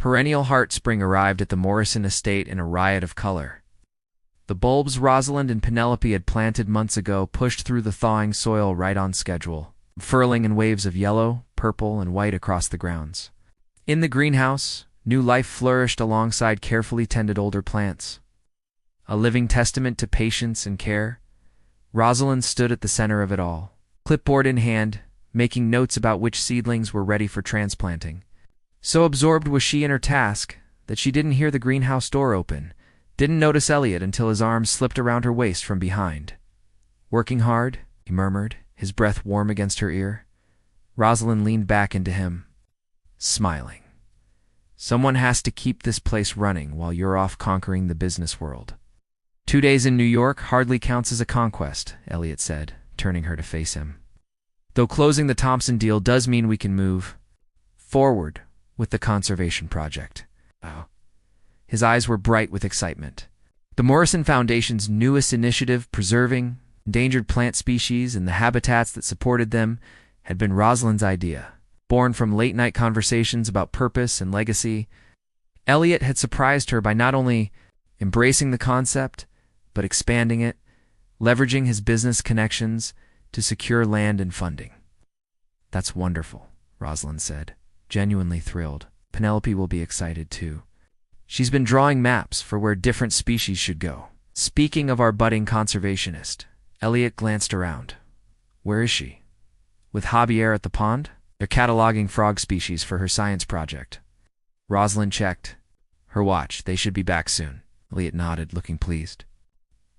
perennial heartspring arrived at the Morrison estate in a riot of color. The bulbs Rosalind and Penelope had planted months ago pushed through the thawing soil right on schedule, furling in waves of yellow, purple, and white across the grounds. In the greenhouse, new life flourished alongside carefully tended older plants. A living testament to patience and care, Rosalind stood at the center of it all, clipboard in hand, making notes about which seedlings were ready for transplanting. So absorbed was she in her task that she didn't hear the greenhouse door open, didn't notice Elliot until his arms slipped around her waist from behind. "Working hard?" he murmured, his breath warm against her ear. Rosalind leaned back into him, smiling. "Someone has to keep this place running while you're off conquering the business world." 2 days in New York hardly counts as a conquest, Elliot said, turning her to face him. "Though closing the Thompson deal does mean we can move forward with the conservation project." Oh. His eyes were bright with excitement. The Morrison Foundation's newest initiative, preserving endangered plant species and the habitats that supported them, had been Rosalind's idea. Born from late-night conversations about purpose and legacy, Elliot had surprised her by not only embracing the concept, but expanding it, leveraging his business connections to secure land and funding. "That's wonderful," Rosalind said, genuinely thrilled. "Penelope will be excited too. She's been drawing maps for where different species should go." Speaking of our budding conservationist, Elliot glanced around. "Where is she? With Javier at the pond?" "They're cataloging frog species for her science project." Rosalind checked her watch. "They should be back soon." Elliot nodded, looking pleased.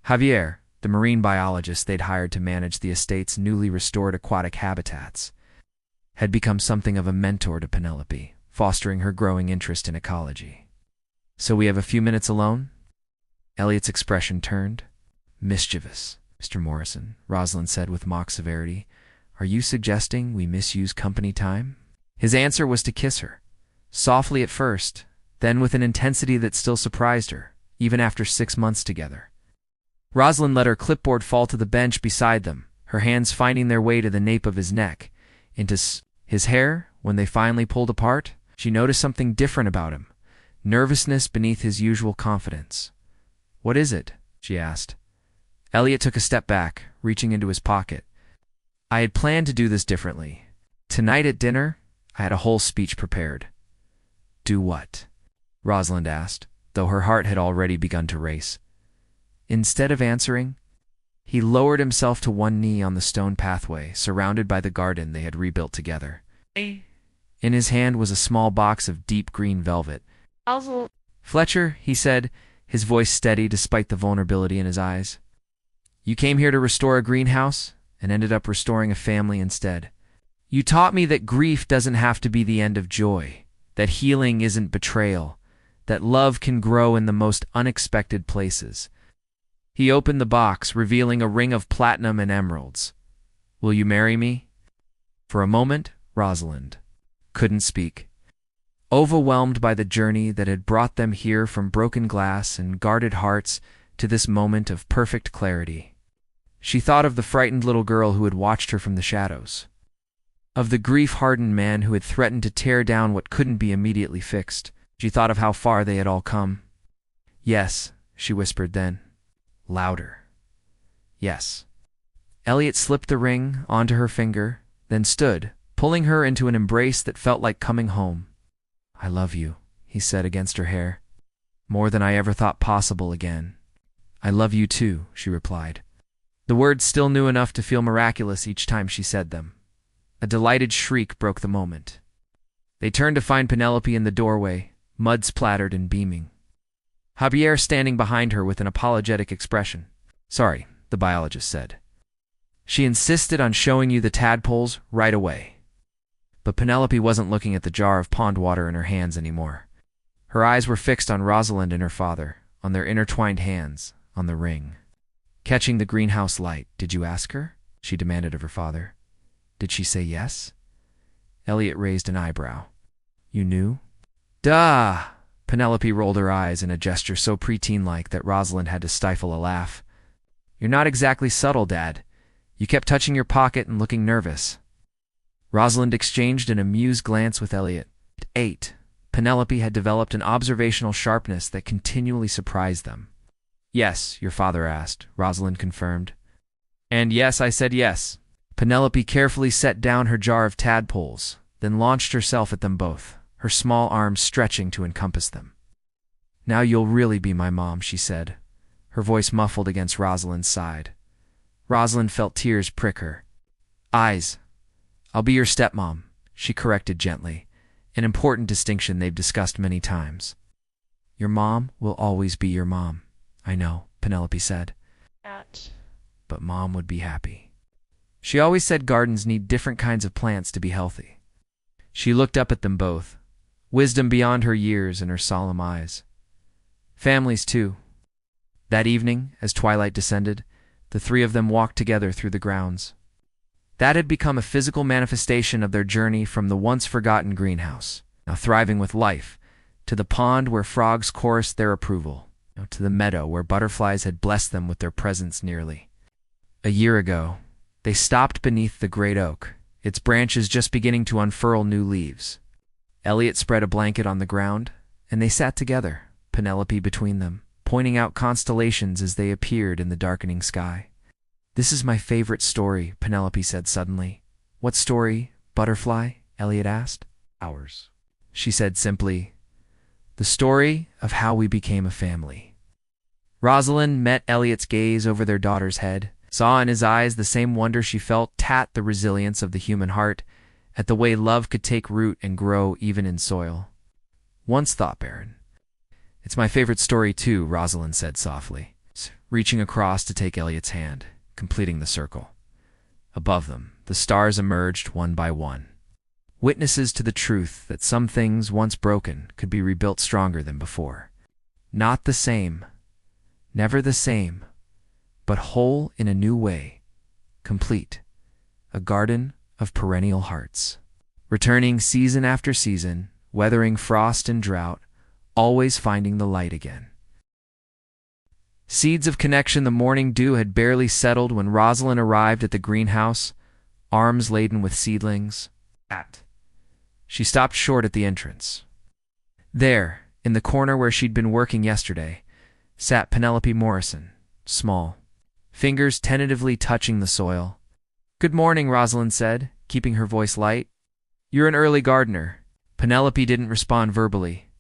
Javier, the marine biologist they'd hired to manage the estate's newly restored aquatic habitats, had become something of a mentor to Penelope, fostering her growing interest in ecology. "So we have a few minutes alone?" Elliot's expression turned. "Mischievous, Mr. Morrison," Rosalind said with mock severity. "Are you suggesting we misuse company time?" His answer was to kiss her, softly at first, then with an intensity that still surprised her, even after 6 months together. Rosalind let her clipboard fall to the bench beside them, her hands finding their way to the nape of his neck, into his hair. When they finally pulled apart, she noticed something different about him, nervousness beneath his usual confidence. "What is it?" she asked. Elliot took a step back, reaching into his pocket. "I had planned to do this differently. Tonight at dinner, I had a whole speech prepared." "Do what?" Rosalind asked, though her heart had already begun to race. Instead of answering, he lowered himself to one knee on the stone pathway, surrounded by the garden they had rebuilt together. In his hand was a small box of deep green velvet. "Fletcher," he said, his voice steady despite the vulnerability in his eyes. "You came here to restore a greenhouse and ended up restoring a family instead. You taught me that grief doesn't have to be the end of joy, that healing isn't betrayal, that love can grow in the most unexpected places." He opened the box, revealing a ring of platinum and emeralds. "Will you marry me?" For a moment, Rosalind couldn't speak, overwhelmed by the journey that had brought them here from broken glass and guarded hearts to this moment of perfect clarity. She thought of the frightened little girl who had watched her from the shadows, of the grief-hardened man who had threatened to tear down what couldn't be immediately fixed. She thought of how far they had all come. "Yes," she whispered then, louder. "Yes." Elliot slipped the ring onto her finger, then stood, pulling her into an embrace that felt like coming home. "I love you," he said against her hair. "More than I ever thought possible again." "I love you too," she replied. The words still new enough to feel miraculous each time she said them. A delighted shriek broke the moment. They turned to find Penelope in the doorway, mud-splattered and beaming. Javier standing behind her with an apologetic expression. "Sorry," the biologist said. "She insisted on showing you the tadpoles right away." But Penelope wasn't looking at the jar of pond water in her hands anymore. Her eyes were fixed on Rosalind and her father, on their intertwined hands, on the ring. "Catching the greenhouse light, did you ask her?" she demanded of her father. "Did she say yes?" Elliot raised an eyebrow. "You knew?" "Duh!" Penelope rolled her eyes in a gesture so preteen-like that Rosalind had to stifle a laugh. "You're not exactly subtle, Dad. You kept touching your pocket and looking nervous." Rosalind exchanged an amused glance with Elliot. At 8, Penelope had developed an observational sharpness that continually surprised them. "Yes," your father asked, Rosalind confirmed. "And yes, I said yes." Penelope carefully set down her jar of tadpoles, then launched herself at them both, her small arms stretching to encompass them. "Now you'll really be my mom," she said, her voice muffled against Rosalind's side. Rosalind felt tears prick her eyes. "I'll be your stepmom," she corrected gently, an important distinction they've discussed many times. "Your mom will always be your mom." "I know," Penelope said. But Mom would be happy. She always said gardens need different kinds of plants to be healthy. She looked up at them both, wisdom beyond her years in her solemn eyes. Families, too. That evening, as twilight descended, the three of them walked together through the grounds. That had become a physical manifestation of their journey from the once-forgotten greenhouse, now thriving with life, to the pond where frogs chorused their approval, to the meadow where butterflies had blessed them with their presence nearly. A year ago, they stopped beneath the great oak, its branches just beginning to unfurl new leaves. Elliot spread a blanket on the ground, and they sat together, Penelope between them, pointing out constellations as they appeared in the darkening sky. "This is my favorite story," Penelope said suddenly. "What story, Butterfly?" Elliot asked. "Ours," she said simply. "The story of how we became a family." Rosalind met Elliot's gaze over their daughter's head, saw in his eyes the same wonder she felt at the resilience of the human heart, at the way love could take root and grow even in soil. "Once thought, Baron." "It's my favorite story too," Rosalind said softly, reaching across to take Elliot's hand, completing the circle. Above them, the stars emerged one by one, witnesses to the truth that some things once broken could be rebuilt stronger than before. Not the same, never the same, but whole in a new way, complete, a garden of perennial hearts, returning season after season, weathering frost and drought, always finding the light again. Seeds of connection. The morning dew had barely settled when Rosalind arrived at the greenhouse, arms laden with seedlings. She stopped short at the entrance. There, in the corner where she'd been working yesterday, sat Penelope Morrison, small, fingers tentatively touching the soil. "Good morning," Rosalind said, keeping her voice light. "You're an early gardener." Penelope didn't respond verbally,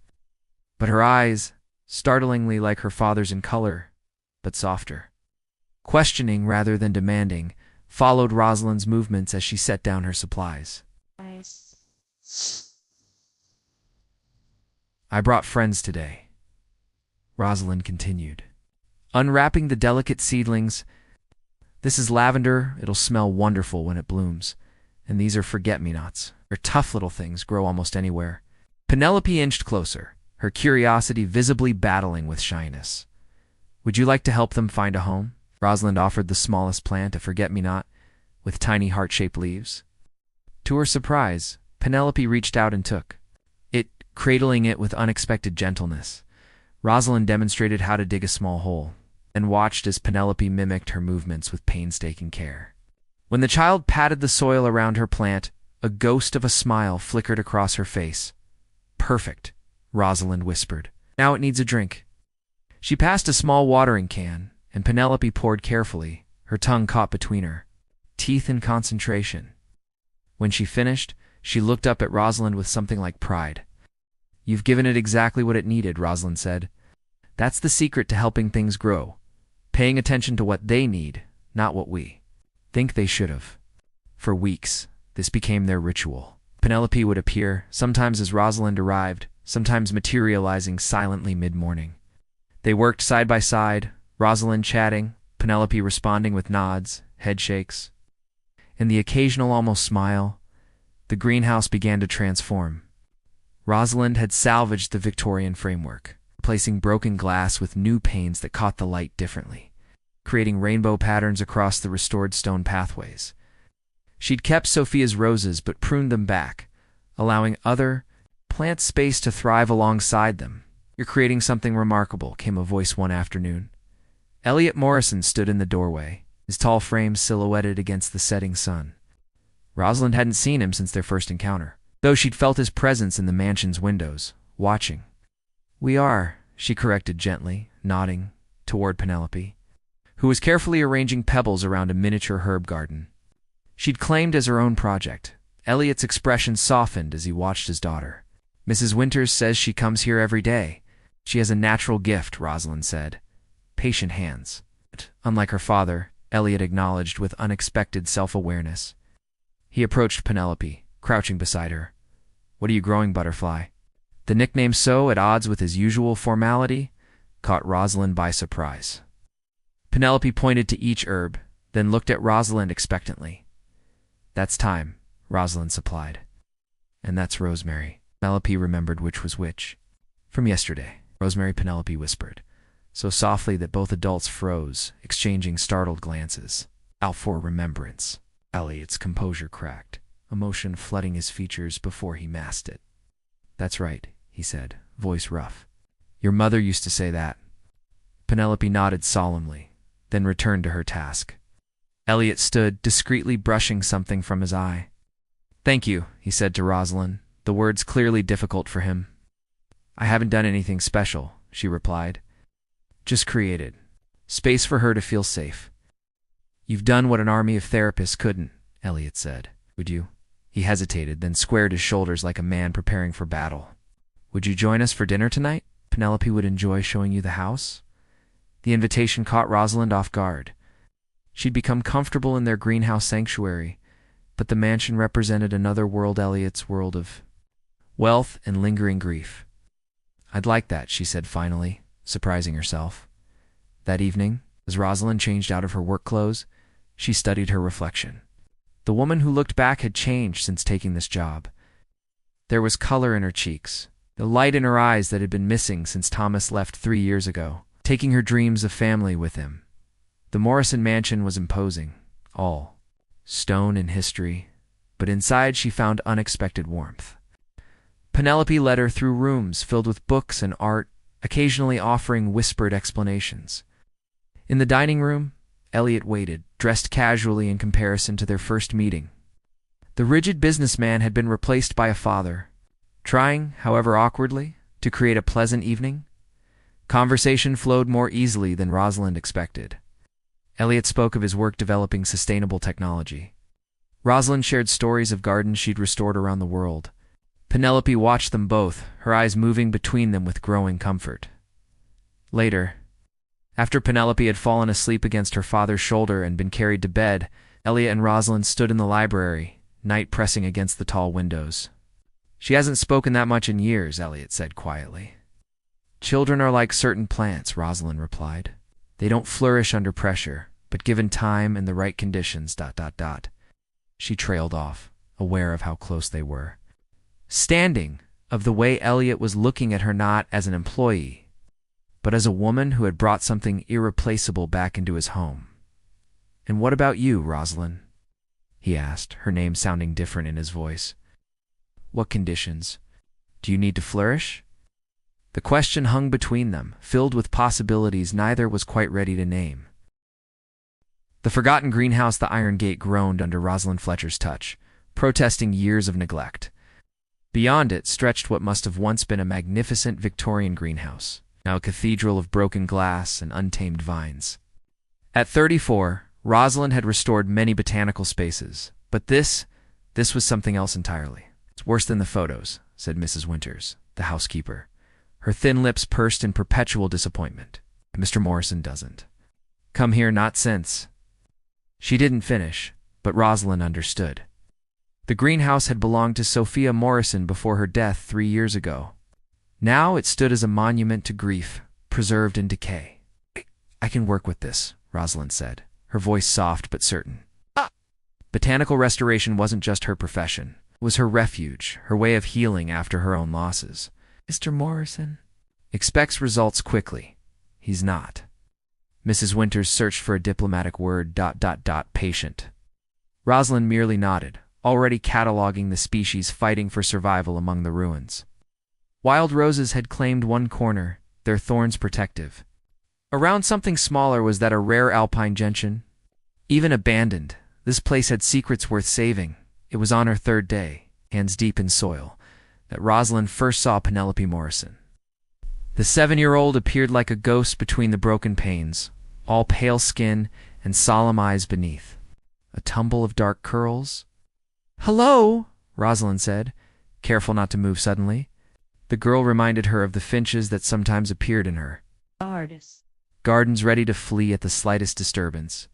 but her eyes, startlingly like her father's in color, but softer, questioning rather than demanding, followed Rosalind's movements as she set down her supplies. "I brought friends today," Rosalind continued, unwrapping the delicate seedlings. "This is lavender. It'll smell wonderful when it blooms. And these are forget-me-nots. They're tough little things, grow almost anywhere." Penelope inched closer, her curiosity visibly battling with shyness. "Would you like to help them find a home?" Rosalind offered the smallest plant, a forget-me-not, with tiny heart-shaped leaves. To her surprise, Penelope reached out and took it, cradling it with unexpected gentleness. Rosalind demonstrated how to dig a small hole, and watched as Penelope mimicked her movements with painstaking care. When the child patted the soil around her plant, a ghost of a smile flickered across her face. "Perfect," Rosalind whispered. "Now it needs a drink." She passed a small watering can, and Penelope poured carefully, her tongue caught between her teeth in concentration. When she finished, she looked up at Rosalind with something like pride. "You've given it exactly what it needed," Rosalind said. "That's the secret to helping things grow. Paying attention to what they need, not what we think they should have." For weeks, this became their ritual. Penelope would appear, sometimes as Rosalind arrived, sometimes materializing silently mid-morning. They worked side by side, Rosalind chatting, Penelope responding with nods, head shakes. In the occasional almost smile, the greenhouse began to transform. Rosalind had salvaged the Victorian framework, replacing broken glass with new panes that caught the light differently, creating rainbow patterns across the restored stone pathways. She'd kept Sophia's roses but pruned them back, allowing other plants space to thrive alongside them. "You're creating something remarkable," came a voice one afternoon. Elliot Morrison stood in the doorway, his tall frame silhouetted against the setting sun. Rosalind hadn't seen him since their first encounter, though she'd felt his presence in the mansion's windows, watching. We are, she corrected gently, nodding toward Penelope, who was carefully arranging pebbles around a miniature herb garden she'd claimed as her own project. Elliot's expression softened as he watched his daughter. Mrs. Winters says she comes here every day. She has a natural gift, Rosalind said. Patient hands. Unlike her father, Elliot acknowledged with unexpected self-awareness. He approached Penelope, crouching beside her. What are you growing, Butterfly? The nickname, so at odds with his usual formality, caught Rosalind by surprise. Penelope pointed to each herb, then looked at Rosalind expectantly. That's thyme, Rosalind supplied. And that's rosemary. Penelope remembered which was which. From yesterday, Rosemary, Penelope whispered, so softly that both adults froze, exchanging startled glances. Out for remembrance. Elliot's composure cracked, emotion flooding his features before he masked it. That's right, he said, voice rough. Your mother used to say that. Penelope nodded solemnly, then returned to her task. Elliot stood, discreetly brushing something from his eye. Thank you, he said to Rosalind, the words clearly difficult for him. I haven't done anything special, she replied. Just created space for her to feel safe. You've done what an army of therapists couldn't, Elliot said. Would you? He hesitated, then squared his shoulders like a man preparing for battle. Would you join us for dinner tonight? Penelope would enjoy showing you the house. The invitation caught Rosalind off guard. She'd become comfortable in their greenhouse sanctuary, but the mansion represented another world, Elliot's world of wealth and lingering grief. I'd like that, she said finally, surprising herself. That evening, as Rosalind changed out of her work clothes, she studied her reflection. The woman who looked back had changed since taking this job. There was color in her cheeks, the light in her eyes that had been missing since Thomas left 3 years ago, taking her dreams of family with him. The Morrison mansion was imposing, all stone and history, but inside she found unexpected warmth. Penelope led her through rooms filled with books and art, occasionally offering whispered explanations. In the dining room, Elliot waited, dressed casually in comparison to their first meeting. The rigid businessman had been replaced by a father, trying, however awkwardly, to create a pleasant evening. Conversation flowed more easily than Rosalind expected. Elliot spoke of his work developing sustainable technology. Rosalind shared stories of gardens she'd restored around the world. Penelope watched them both, her eyes moving between them with growing comfort. Later, after Penelope had fallen asleep against her father's shoulder and been carried to bed, Elliot and Rosalind stood in the library, night pressing against the tall windows. She hasn't spoken that much in years, Elliot said quietly. Children are like certain plants, Rosalind replied. They don't flourish under pressure, but given time and the right conditions, ... She trailed off, aware of how close they were. Standing, of the way Elliot was looking at her not as an employee, but as a woman who had brought something irreplaceable back into his home. And what about you, Rosalind? He asked, her name sounding different in his voice. What conditions? Do you need to flourish? The question hung between them, filled with possibilities neither was quite ready to name. The forgotten greenhouse, the iron gate, groaned under Rosalind Fletcher's touch, protesting years of neglect. Beyond it stretched what must have once been a magnificent Victorian greenhouse, now a cathedral of broken glass and untamed vines. At 34, Rosalind had restored many botanical spaces, but this was something else entirely. It's worse than the photos, said Mrs. Winters, the housekeeper, her thin lips pursed in perpetual disappointment. Mr. Morrison doesn't. Come here, not since. She didn't finish, but Rosalind understood. The greenhouse had belonged to Sophia Morrison before her death 3 years ago. Now it stood as a monument to grief, preserved in decay. I can work with this, Rosalind said, her voice soft but certain. Botanical restoration wasn't just her profession. It was her refuge, her way of healing after her own losses. Mr. Morrison expects results quickly. He's not. Mrs. Winters searched for a diplomatic word, ... patient. Rosalind merely nodded, already cataloging the species fighting for survival among the ruins. Wild roses had claimed one corner, their thorns protective. Around something smaller was that a rare alpine gentian. Even abandoned, this place had secrets worth saving. It was on her 3rd day, hands deep in soil, that Rosalind first saw Penelope Morrison. The 7-year-old appeared like a ghost between the broken panes, all pale skin and solemn eyes beneath. A tumble of dark curls. "Hello," Rosalind said, careful not to move suddenly. The girl reminded her of the finches that sometimes appeared in her gardens, ready to flee at the slightest disturbance.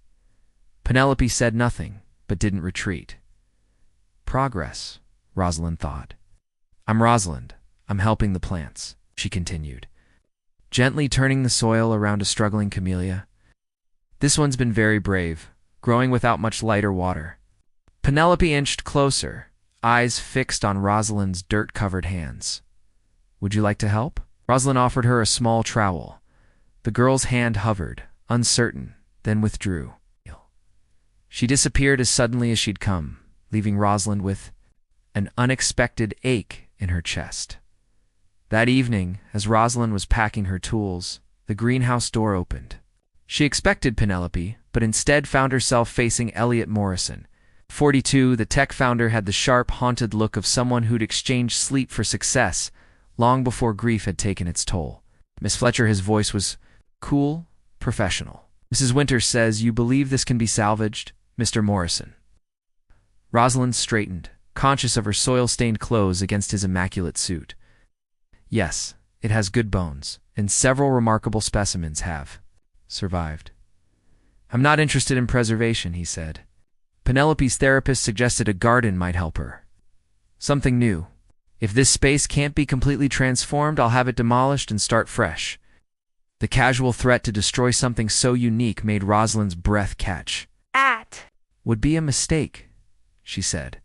Penelope said nothing, but didn't retreat. Progress, Rosalind thought. "I'm Rosalind. I'm helping the plants," she continued, gently turning the soil around a struggling camellia. "This one's been very brave, growing without much light or water." Penelope inched closer, eyes fixed on Rosalind's dirt-covered hands. "Would you like to help?" Rosalind offered her a small trowel. The girl's hand hovered, uncertain, then withdrew. She disappeared as suddenly as she'd come, leaving Rosalind with an unexpected ache in her chest. That evening, as Rosalind was packing her tools, the greenhouse door opened. She expected Penelope, but instead found herself facing Elliot Morrison. 42, the tech founder had the sharp, haunted look of someone who'd exchanged sleep for success long before grief had taken its toll. "Miss Fletcher," his voice was cool, professional. "Mrs. Winters says you believe this can be salvaged, Mr. Morrison." Rosalind straightened, conscious of her soil-stained clothes against his immaculate suit. "Yes, it has good bones, and several remarkable specimens have survived." "I'm not interested in preservation," he said. Penelope's therapist suggested a garden might help her. "Something new. If this space can't be completely transformed, I'll have it demolished and start fresh." The casual threat to destroy something so unique made Rosalind's breath catch. "Would be a mistake," she said,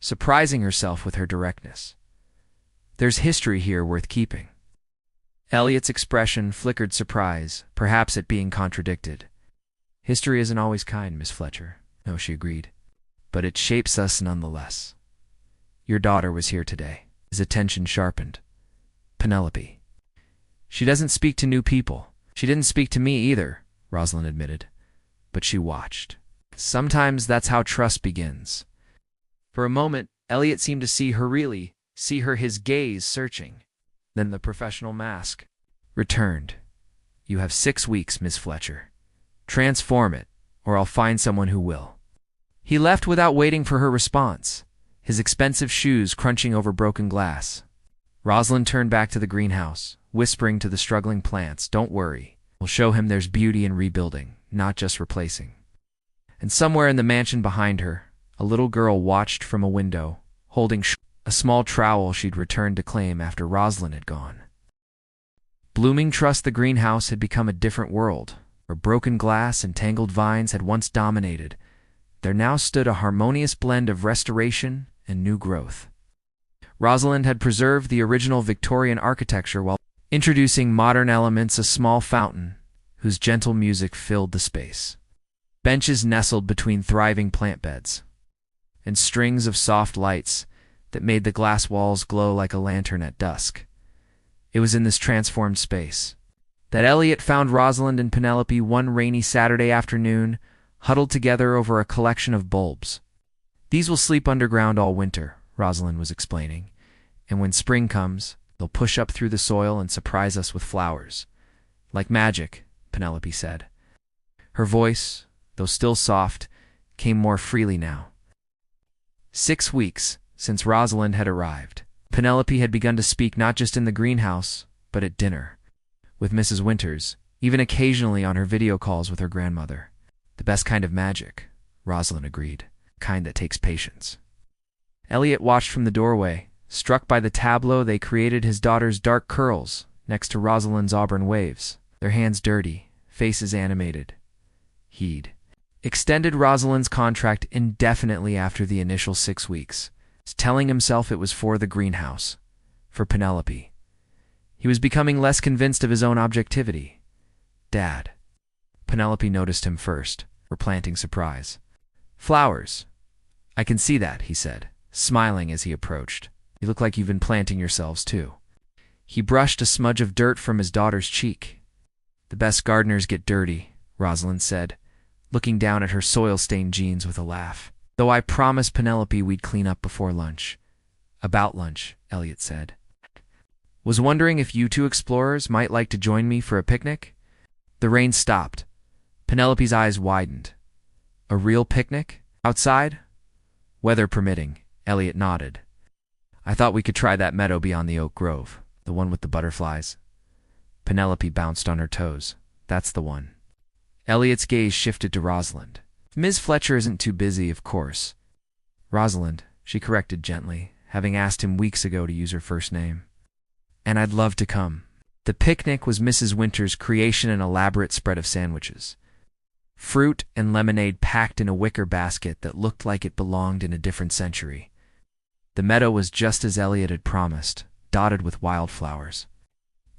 surprising herself with her directness. "There's history here worth keeping." Elliot's expression flickered surprise, perhaps at being contradicted. "History isn't always kind, Miss Fletcher." "No," she agreed. "But it shapes us nonetheless. Your daughter was here today." His attention sharpened. "Penelope. She doesn't speak to new people." "She didn't speak to me either," Rosalind admitted. "But she watched. Sometimes that's how trust begins." For a moment, Elliot seemed to see her, his gaze searching. Then the professional mask returned. "You have 6 weeks, Miss Fletcher. Transform it, or I'll find someone who will." He left without waiting for her response, his expensive shoes crunching over broken glass. Rosalind turned back to the greenhouse, whispering to the struggling plants, "Don't worry. We'll show him there's beauty in rebuilding, not just replacing." And somewhere in the mansion behind her, a little girl watched from a window, holding a small trowel she'd returned to claim after Rosalind had gone. Blooming Trust, the greenhouse, had become a different world, where broken glass and tangled vines had once dominated. There now stood a harmonious blend of restoration and new growth. Rosalind had preserved the original Victorian architecture while introducing modern elements, a small fountain whose gentle music filled the space, benches nestled between thriving plant beds, and strings of soft lights that made the glass walls glow like a lantern at dusk. It was in this transformed space that Elliot found Rosalind and Penelope one rainy Saturday afternoon, huddled together over a collection of bulbs. "These will sleep underground all winter," Rosalind was explaining, "and when spring comes, they'll push up through the soil and surprise us with flowers." "Like magic," Penelope said. Her voice, though still soft, came more freely now. 6 weeks since Rosalind had arrived. Penelope had begun to speak not just in the greenhouse, but at dinner, with Mrs. Winters, even occasionally on her video calls with her grandmother. "The best kind of magic," Rosalind agreed, "kind that takes patience." Elliot watched from the doorway, struck by the tableau they created, his daughter's dark curls next to Rosalind's auburn waves, their hands dirty, faces animated. He'd extended Rosalind's contract indefinitely after the initial 6 weeks, telling himself it was for the greenhouse, for Penelope. He was becoming less convinced of his own objectivity. "Dad." Penelope noticed him first, replanting surprise. "Flowers. I can see that," he said, smiling as he approached. "You look like you've been planting yourselves too." He brushed a smudge of dirt from his daughter's cheek. "The best gardeners get dirty," Rosalind said, looking down at her soil-stained jeans with a laugh. "Though I promised Penelope we'd clean up before lunch." "About lunch," Elliot said. Was wondering if you two explorers might like to join me for a picnic? The rain stopped. Penelope's eyes widened. A real picnic? Outside? Weather permitting, Elliot nodded. I thought we could try that meadow beyond the oak grove, the one with the butterflies. Penelope bounced on her toes. That's the one. Elliot's gaze shifted to Rosalind. Ms. Fletcher isn't too busy, of course. Rosalind, she corrected gently, having asked him weeks ago to use her first name. And I'd love to come. The picnic was Mrs. Winter's creation, an elaborate spread of sandwiches. Fruit and lemonade packed in a wicker basket that looked like it belonged in a different century. The meadow was just as Elliot had promised, dotted with wildflowers.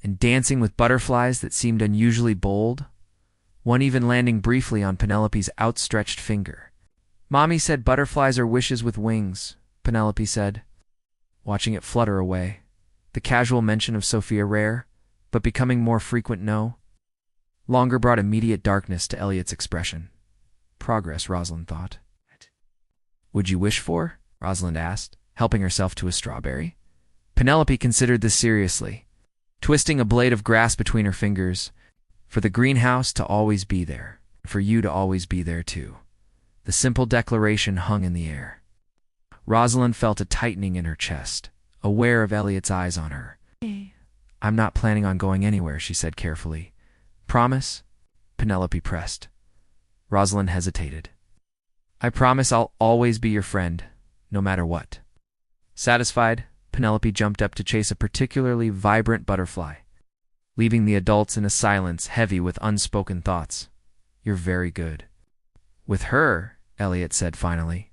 And dancing with butterflies that seemed unusually bold, one even landing briefly on Penelope's outstretched finger. Mommy said butterflies are wishes with wings, Penelope said, watching it flutter away. The casual mention of Sophia rare, but becoming more frequent no longer brought immediate darkness to Elliot's expression. Progress, Rosalind thought. Would you wish for? Rosalind asked, helping herself to a strawberry. Penelope considered this seriously, twisting a blade of grass between her fingers. For the greenhouse to always be there, for you to always be there too. The simple declaration hung in the air. Rosalind felt a tightening in her chest, aware of Elliot's eyes on her. I'm not planning on going anywhere, she said carefully. Promise? Penelope pressed. Rosalind hesitated. I promise I'll always be your friend, no matter what. Satisfied, Penelope jumped up to chase a particularly vibrant butterfly, leaving the adults in a silence heavy with unspoken thoughts. You're very good. With her, Elliot said finally.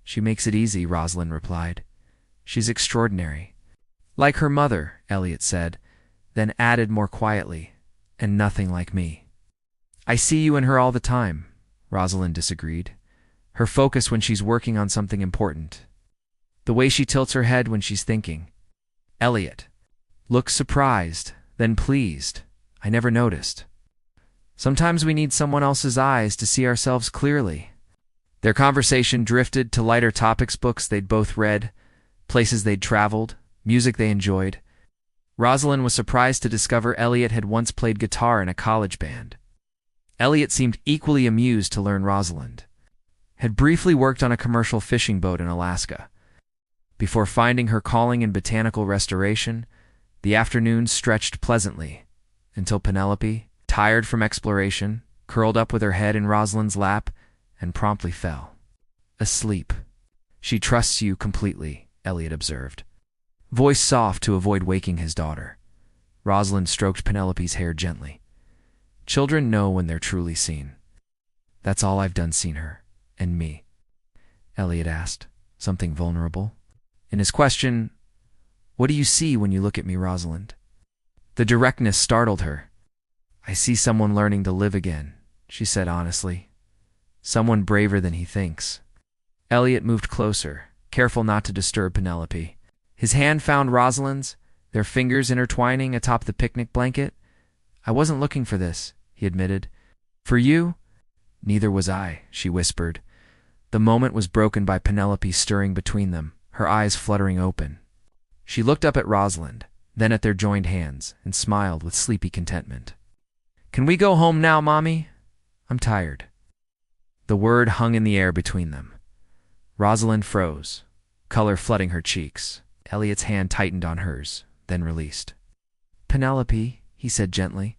She makes it easy, Rosalind replied. She's extraordinary. Like her mother, Elliot said, then added more quietly, and nothing like me. I see you in her all the time, Rosalind disagreed. Her focus when she's working on something important. The way she tilts her head when she's thinking. Elliot looks surprised, then pleased. I never noticed. Sometimes we need someone else's eyes to see ourselves clearly. Their conversation drifted to lighter topics, books they'd both read, places they'd traveled, music they enjoyed. Rosalind was surprised to discover Elliot had once played guitar in a college band. Elliot seemed equally amused to learn Rosalind had briefly worked on a commercial fishing boat in Alaska. Before finding her calling in botanical restoration, the afternoons stretched pleasantly, until Penelope, tired from exploration, curled up with her head in Rosalind's lap and promptly fell asleep. She trusts you completely, Elliot observed, voice soft to avoid waking his daughter. Rosalind stroked Penelope's hair gently. Children know when they're truly seen. That's all I've done seen her, and me. Elliot asked, something vulnerable. In his question, what do you see when you look at me, Rosalind? The directness startled her. I see someone learning to live again, she said honestly. Someone braver than he thinks. Elliot moved closer, careful not to disturb Penelope. His hand found Rosalind's, their fingers intertwining atop the picnic blanket. I wasn't looking for this, he admitted. For you? Neither was I, she whispered. The moment was broken by Penelope stirring between them, her eyes fluttering open. She looked up at Rosalind, then at their joined hands, and smiled with sleepy contentment. Can we go home now, Mommy? I'm tired. The word hung in the air between them. Rosalind froze, color flooding her cheeks. Elliot's hand tightened on hers, then released. Penelope, he said gently.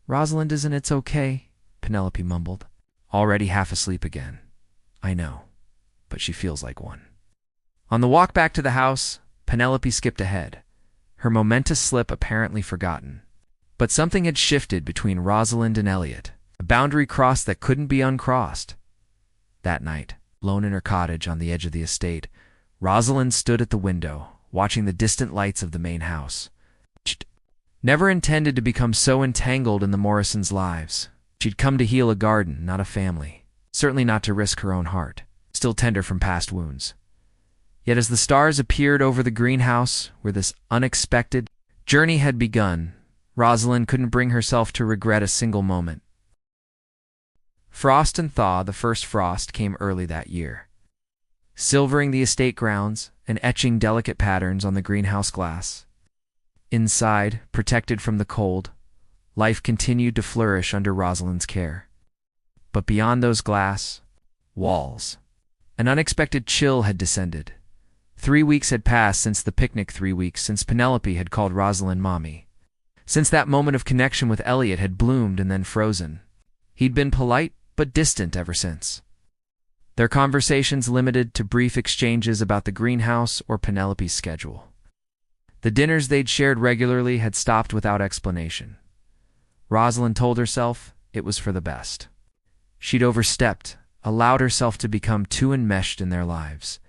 Rosalind isn't it's okay, Penelope mumbled, already half asleep again. I know, but she feels like one. On the walk back to the house, Penelope skipped ahead, her momentous slip apparently forgotten. But something had shifted between Rosalind and Elliot, a boundary crossed that couldn't be uncrossed. That night, alone in her cottage on the edge of the estate, Rosalind stood at the window, watching the distant lights of the main house. She'd never intended to become so entangled in the Morrisons' lives. She'd come to heal a garden, not a family, certainly not to risk her own heart, still tender from past wounds. Yet as the stars appeared over the greenhouse where this unexpected journey had begun, Rosalind couldn't bring herself to regret a single moment. Frost and thaw, the first frost came early that year. silvering the estate grounds and etching delicate patterns on the greenhouse glass. Inside, protected from the cold, life continued to flourish under Rosalind's care. But beyond those glass walls, an unexpected chill had descended. 3 weeks had passed since the picnic, 3 weeks since Penelope had called Rosalind Mommy. Since that moment of connection with Elliot had bloomed and then frozen. He'd been polite but distant ever since. Their conversations limited to brief exchanges about the greenhouse or Penelope's schedule. The dinners they'd shared regularly had stopped without explanation. Rosalind told herself it was for the best. She'd overstepped, allowed herself to become too enmeshed in their lives.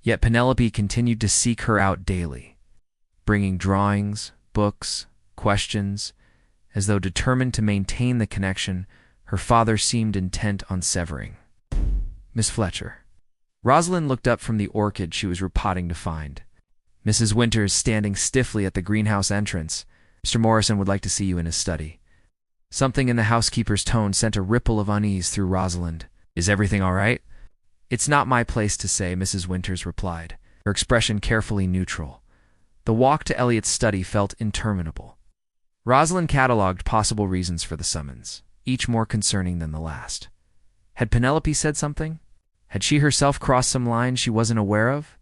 Yet Penelope continued to seek her out daily, bringing drawings, books, questions. As though determined to maintain the connection her father seemed intent on severing. Miss Fletcher. Rosalind looked up from the orchid she was repotting to find. Mrs. Winters standing stiffly at the greenhouse entrance. Mr. Morrison would like to see you in his study. Something in the housekeeper's tone sent a ripple of unease through Rosalind. Is everything all right? It's not my place to say, Mrs. Winters replied, her expression carefully neutral. The walk to Elliot's study felt interminable. Rosalind catalogued possible reasons for the summons, each more concerning than the last. Had Penelope said something? Had she herself crossed some line she wasn't aware of?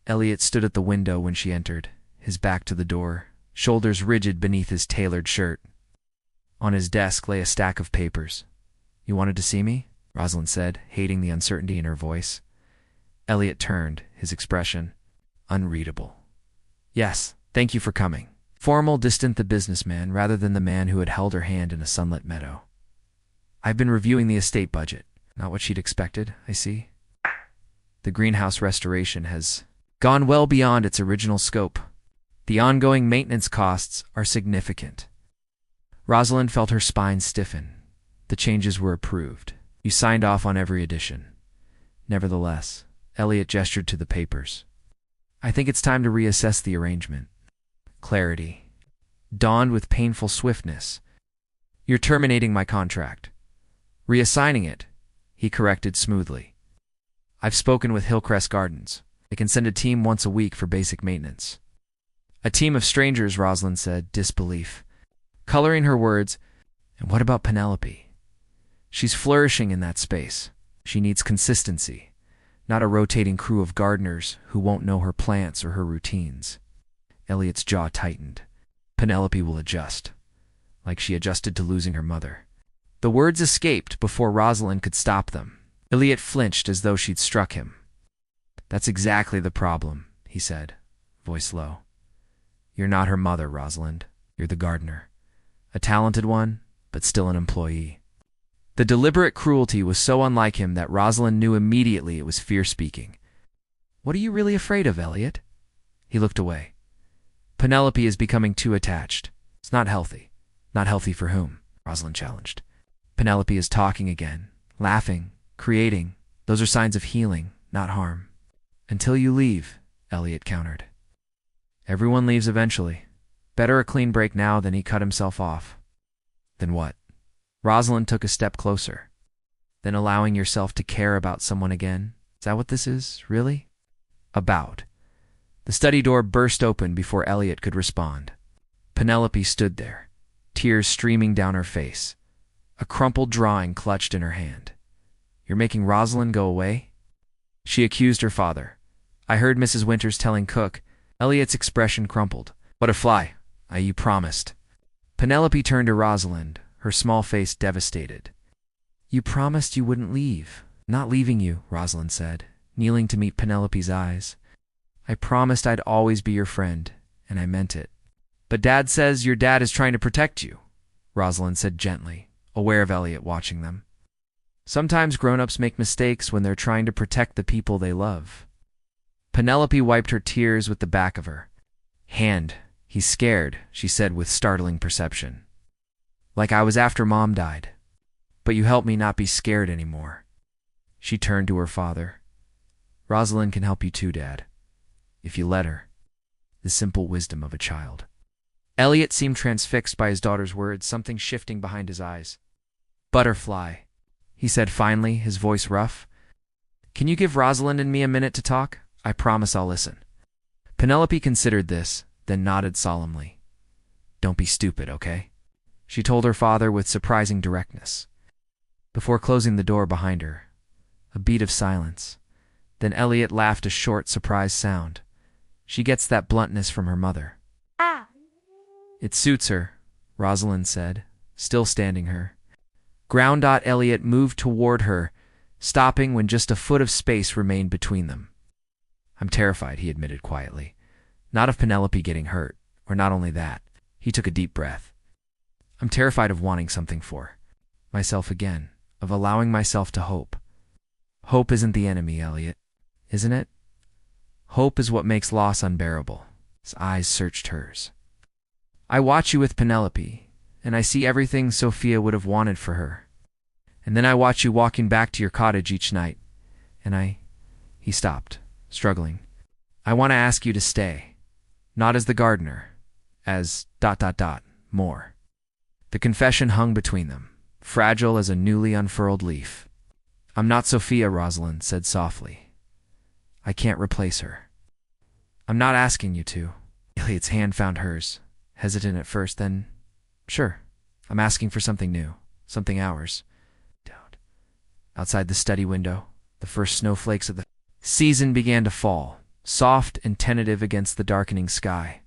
Elliot stood at the window when she entered, his back to the door, shoulders rigid beneath his tailored shirt. On his desk lay a stack of papers. You wanted to see me? Rosalind said, hating the uncertainty in her voice. Elliot turned, his expression unreadable. Yes, thank you for coming. Formal, distant, the businessman, rather than the man who had held her hand in a sunlit meadow. I've been reviewing the estate budget. Not what she'd expected, I see. The greenhouse restoration has gone well beyond its original scope. The ongoing maintenance costs are significant. Rosalind felt her spine stiffen. The changes were approved. You signed off on every addition. Nevertheless, Elliot gestured to the papers. I think it's time to reassess the arrangement. Clarity dawned with painful swiftness. You're terminating my contract. Reassigning it, he corrected smoothly. I've spoken with Hillcrest Gardens. They can send a team once a week for basic maintenance. A team of strangers, Rosalind said, disbelief. Coloring her words, and what about Penelope? She's flourishing in that space. She needs consistency, not a rotating crew of gardeners who won't know her plants or her routines. Elliot's jaw tightened. Penelope will adjust, like she adjusted to losing her mother. The words escaped before Rosalind could stop them. Elliot flinched as though she'd struck him. That's exactly the problem, he said, voice low. You're not her mother, Rosalind. You're the gardener. A talented one, but still an employee. The deliberate cruelty was so unlike him that Rosalind knew immediately it was fear speaking. What are you really afraid of, Elliot? He looked away. Penelope is becoming too attached. It's not healthy. Not healthy for whom? Rosalind challenged. Penelope is talking again, laughing, creating. Those are signs of healing, not harm. Until you leave, Elliot countered. Everyone leaves eventually. Better a clean break now than he cut himself off. Then what? Rosalind took a step closer. Then allowing yourself to care about someone again? Is that what this is, really? About. The study door burst open before Elliot could respond. Penelope stood there, tears streaming down her face, a crumpled drawing clutched in her hand. You're making Rosalind go away? She accused her father. I heard Mrs. Winters telling Cook. Elliot's expression crumpled. Butterfly, you promised. Penelope turned to Rosalind, her small face devastated. You promised you wouldn't leave. Not leaving you, Rosalind said, kneeling to meet Penelope's eyes. I promised I'd always be your friend, and I meant it. But Dad says your dad is trying to protect you, Rosalind said gently, aware of Elliot watching them. Sometimes grown-ups make mistakes when they're trying to protect the people they love. Penelope wiped her tears with the back of her hand. He's scared, she said with startling perception. Like I was after Mom died. But you helped me not be scared anymore. She turned to her father. Rosalind can help you too, Dad. If you let her. The simple wisdom of a child. Elliot seemed transfixed by his daughter's words, something shifting behind his eyes. Butterfly, he said finally, his voice rough. Can you give Rosalind and me a minute to talk? I promise I'll listen. Penelope considered this, then nodded solemnly. Don't be stupid, okay? She told her father with surprising directness. Before closing the door behind her, a beat of silence. Then Elliot laughed a short, surprised sound. She gets that bluntness from her mother. Ah. It suits her, Rosalind said, still standing her. Ground. Elliot moved toward her, stopping when just a foot of space remained between them. I'm terrified, he admitted quietly. Not of Penelope getting hurt, or not only that. He took a deep breath. I'm terrified of wanting something for myself again, of allowing myself to hope. Hope isn't the enemy, Elliot, isn't it? Hope is what makes loss unbearable. His eyes searched hers. I watch you with Penelope, and I see everything Sophia would have wanted for her. And then I watch you walking back to your cottage each night, and He stopped, struggling. I want to ask you to stay, not as the gardener, as ... more. The confession hung between them, fragile as a newly unfurled leaf. I'm not Sophia, Rosalind said softly. I can't replace her. I'm not asking you to. Elliot's hand found hers, hesitant at first, then, sure, I'm asking for something new, something ours. Outside the study window, the first snowflakes of the season began to fall, soft and tentative against the darkening sky.